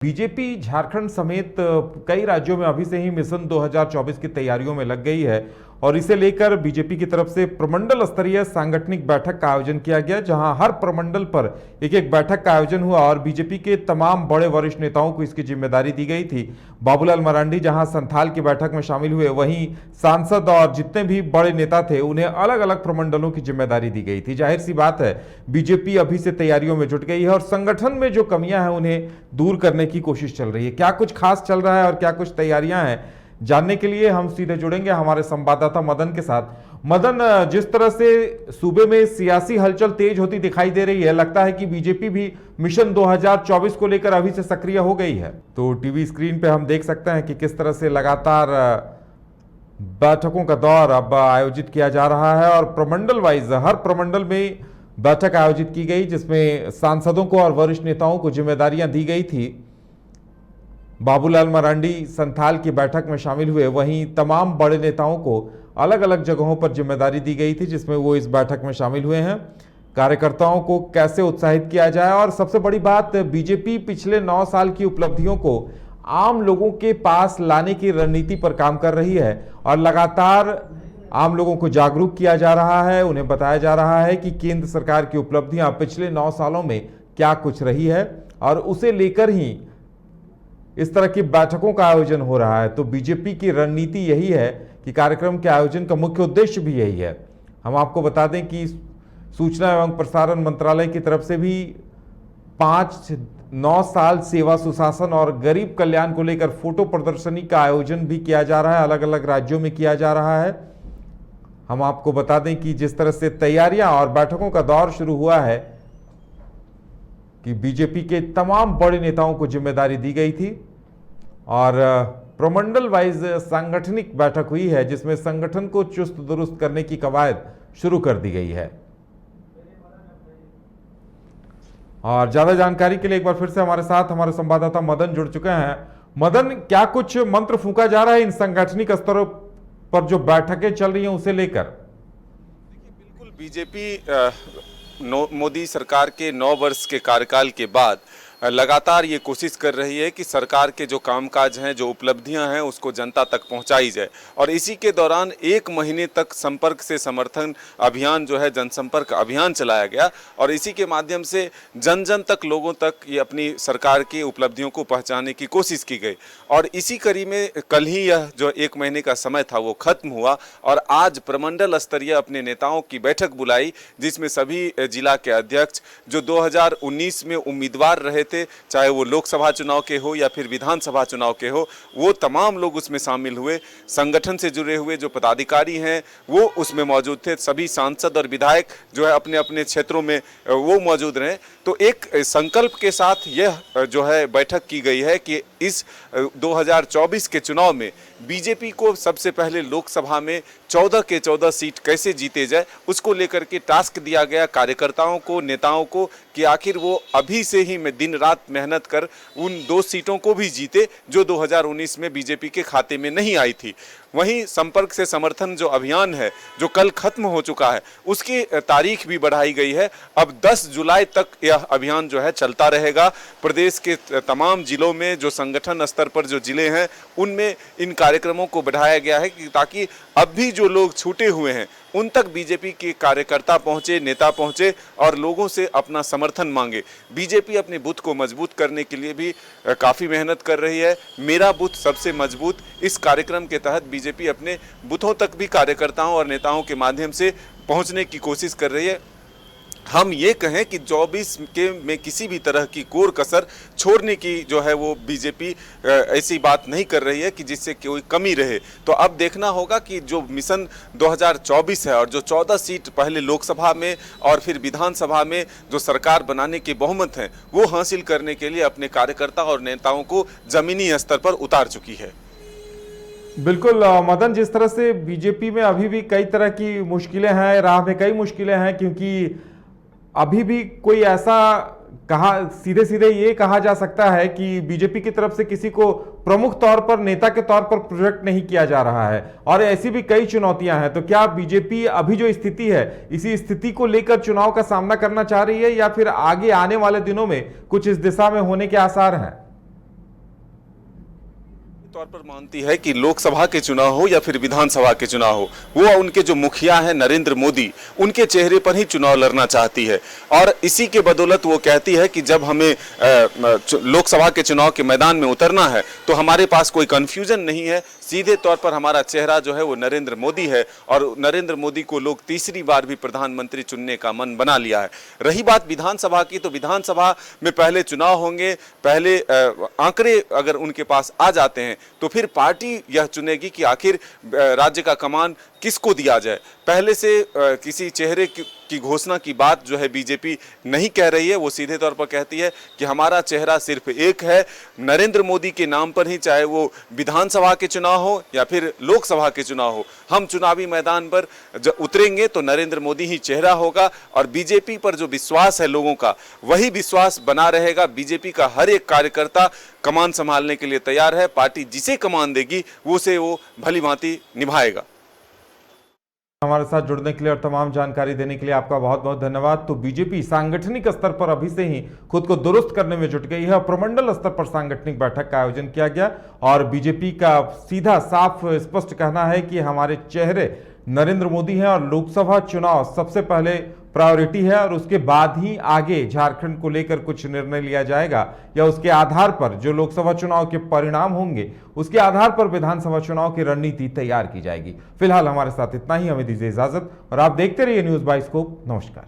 BJP Jharkhand समेत कई राज्यों में अभी से ही मिशन 2024 की तैयारियों में लग गई है और इसे लेकर बीजेपी की तरफ से प्रमंडल स्तरीय सांगठनिक बैठक का आयोजन किया गया, जहां हर प्रमंडल पर एक एक बैठक का आयोजन हुआ और बीजेपी के तमाम बड़े वरिष्ठ नेताओं को इसकी जिम्मेदारी दी गई थी। बाबूलाल मरांडी जहां संथाल की बैठक में शामिल हुए, वहीं सांसद और जितने भी बड़े नेता थे उन्हें अलग अलग प्रमंडलों की जिम्मेदारी दी गई थी। जाहिर सी बात है, बीजेपी अभी से तैयारियों में जुट गई है और संगठन में जो कमियां हैं उन्हें दूर करने की कोशिश चल रही है। क्या कुछ खास चल रहा है और क्या कुछ तैयारियां हैं, जानने के लिए हम सीधे जुड़ेंगे हमारे संवाददाता मदन के साथ। मदन, जिस तरह से सूबे में सियासी हलचल तेज होती दिखाई दे रही है, लगता है कि बीजेपी भी मिशन 2024 को लेकर अभी से सक्रिय हो गई है। तो टीवी स्क्रीन पे हम देख सकते हैं कि किस तरह से लगातार बैठकों का दौर अब आयोजित किया जा रहा है और प्रमंडल वाइज हर प्रमंडल में बैठक आयोजित की गई, जिसमें सांसदों को और वरिष्ठ नेताओं को जिम्मेदारियां दी गई थी। बाबूलाल मरांडी संथाल की बैठक में शामिल हुए, वहीं तमाम बड़े नेताओं को अलग अलग जगहों पर जिम्मेदारी दी गई थी, जिसमें वो इस बैठक में शामिल हुए हैं। कार्यकर्ताओं को कैसे उत्साहित किया जाए और सबसे बड़ी बात, बीजेपी पिछले 9 साल की उपलब्धियों को आम लोगों के पास लाने की रणनीति पर काम कर रही है और लगातार आम लोगों को जागरूक किया जा रहा है। उन्हें बताया जा रहा है कि केंद्र सरकार की उपलब्धियां पिछले 9 सालों में क्या कुछ रही है और उसे लेकर ही इस तरह की बैठकों का आयोजन हो रहा है। तो बीजेपी की रणनीति यही है कि कार्यक्रम के आयोजन का मुख्य उद्देश्य भी यही है। हम आपको बता दें कि सूचना एवं प्रसारण मंत्रालय की तरफ से भी 5-9 साल सेवा सुशासन और गरीब कल्याण को लेकर फोटो प्रदर्शनी का आयोजन भी किया जा रहा है, अलग अलग राज्यों में किया जा रहा है। हम आपको बता दें कि जिस तरह से तैयारियां और बैठकों का दौर शुरू हुआ है कि बीजेपी के तमाम बड़े नेताओं को जिम्मेदारी दी गई थी और प्रमंडल वाइज सांगठनिक बैठक हुई है, जिसमें संगठन को चुस्त दुरुस्त करने की कवायद शुरू कर दी गई है। और ज्यादा जानकारी के लिए एक बार फिर से हमारे साथ हमारे संवाददाता मदन जुड़ चुके हैं। मदन, क्या कुछ मंत्र फूंका जा रहा है इन सांगठनिक स्तरों पर जो बैठकें चल रही हैं उसे लेकर? देखिए, बिल्कुल बीजेपी मोदी सरकार के 9 वर्ष के कार्यकाल के बाद लगातार ये कोशिश कर रही है कि सरकार के जो कामकाज हैं, जो उपलब्धियां हैं, उसको जनता तक पहुंचाई जाए। और इसी के दौरान 1 महीने तक संपर्क से समर्थन अभियान जो है, जनसंपर्क अभियान चलाया गया और इसी के माध्यम से जन जन तक, लोगों तक ये अपनी सरकार की उपलब्धियों को पहुंचाने की कोशिश की गई। और इसी कड़ी में कल ही यह जो 1 महीने का समय था वो खत्म हुआ और आज प्रमंडल स्तरीय अपने नेताओं की बैठक बुलाई, जिसमें सभी जिला के अध्यक्ष जो 2019 में उम्मीदवार रहे थे, चाहे वो लोकसभा चुनाव के हो या फिर विधानसभा चुनाव के हो, वो तमाम लोग उसमें शामिल हुए। संगठन से जुड़े हुए जो पदाधिकारी हैं वो उसमें मौजूद थे। सभी सांसद और विधायक जो है अपने अपने क्षेत्रों में वो मौजूद रहे। तो एक संकल्प के साथ यह जो है बैठक की गई है कि इस 2024 के चुनाव में बीजेपी को सबसे पहले लोकसभा में 14 के 14 सीट कैसे जीते जाए, उसको लेकर के टास्क दिया गया कार्यकर्ताओं को, नेताओं को, कि आखिर वो अभी से ही दिन रात मेहनत कर उन 2 सीटों को भी जीते जो 2019 में बीजेपी के खाते में नहीं आई थी। वहीं संपर्क से समर्थन जो अभियान है, जो कल खत्म हो चुका है, उसकी तारीख भी बढ़ाई गई है। अब 10 जुलाई तक यह अभियान जो है चलता रहेगा। प्रदेश के तमाम जिलों में जो संगठन स्तर पर जो जिले हैं उनमें इन कार्यक्रमों को बढ़ाया गया है कि ताकि अब भी जो लोग छूटे हुए हैं उन तक बीजेपी के कार्यकर्ता पहुंचे, नेता पहुंचे और लोगों से अपना समर्थन मांगे। बीजेपी अपने बूथ को मजबूत करने के लिए भी काफ़ी मेहनत कर रही है। मेरा बूथ सबसे मजबूत, इस कार्यक्रम के तहत बीजेपी अपने बूथों तक भी कार्यकर्ताओं और नेताओं के माध्यम से पहुंचने की कोशिश कर रही है। हम ये कहें कि 24 के में किसी भी तरह की कोर कसर छोड़ने की जो है वो बीजेपी ऐसी बात नहीं कर रही है कि जिससे कोई कमी रहे। तो अब देखना होगा कि जो मिशन 2024 है और जो 14 सीट पहले लोकसभा में और फिर विधानसभा में जो सरकार बनाने के बहुमत हैं, वो हासिल करने के लिए अपने कार्यकर्ता और नेताओं को जमीनी स्तर पर उतार चुकी है। बिल्कुल मदन, जिस तरह से बीजेपी में अभी भी कई तरह की मुश्किलें हैं, राह में कई मुश्किलें हैं, क्योंकि अभी भी कोई ऐसा सीधे सीधे ये कहा जा सकता है कि बीजेपी की तरफ से किसी को प्रमुख तौर पर, नेता के तौर पर प्रोजेक्ट नहीं किया जा रहा है और ऐसी भी कई चुनौतियां हैं। तो क्या बीजेपी अभी जो स्थिति है, इसी स्थिति को लेकर चुनाव का सामना करना चाह रही है या फिर आगे आने वाले दिनों में कुछ इस दिशा में होने के आसार हैं? तौर पर मानती है कि लोकसभा के चुनाव हो या फिर विधानसभा के चुनाव हो, वो उनके जो मुखिया हैं नरेंद्र मोदी, उनके चेहरे पर ही चुनाव लड़ना चाहती है। और इसी के बदौलत वो कहती है कि जब हमें लोकसभा के चुनाव के मैदान में उतरना है तो हमारे पास कोई कंफ्यूजन नहीं है, सीधे तौर पर हमारा चेहरा जो है वो नरेंद्र मोदी है और नरेंद्र मोदी को लोग तीसरी बार भी प्रधानमंत्री चुनने का मन बना लिया है। रही बात विधानसभा की, तो विधानसभा में पहले चुनाव होंगे, पहले आंकड़े अगर उनके पास आ जाते हैं तो फिर पार्टी यह चुनेगी कि आखिर राज्य का कमान किसको दिया जाए। पहले से किसी चेहरे की घोषणा की बात जो है बीजेपी नहीं कह रही है, वो सीधे तौर पर कहती है कि हमारा चेहरा सिर्फ एक है, नरेंद्र मोदी के नाम पर ही, चाहे वो विधानसभा के चुनाव हो या फिर लोकसभा के चुनाव हो, हम चुनावी मैदान पर जब उतरेंगे तो नरेंद्र मोदी ही चेहरा होगा और बीजेपी पर जो विश्वास है लोगों का वही विश्वास बना रहेगा। बीजेपी का हर एक कार्यकर्ता कमान संभालने के लिए तैयार है, पार्टी जिसे कमान देगी उसे वो भली भांति निभाएगा। हमारे साथ जुड़ने के लिए और तमाम जानकारी देने के लिए आपका बहुत बहुत धन्यवाद। तो बीजेपी सांगठनिक स्तर पर अभी से ही खुद को दुरुस्त करने में जुट गई है। प्रमंडल स्तर पर सांगठनिक बैठक का आयोजन किया गया और बीजेपी का सीधा साफ स्पष्ट कहना है कि हमारे चेहरे नरेंद्र मोदी हैं और लोकसभा चुनाव सबसे पहले प्रायोरिटी है और उसके बाद ही आगे झारखंड को लेकर कुछ निर्णय लिया जाएगा या उसके आधार पर जो लोकसभा चुनाव के परिणाम होंगे उसके आधार पर विधानसभा चुनाव की रणनीति तैयार की जाएगी। फिलहाल हमारे साथ इतना ही, हमें दीजिए इजाजत और आप देखते रहिए न्यूज़ बाय स्कोप। नमस्कार।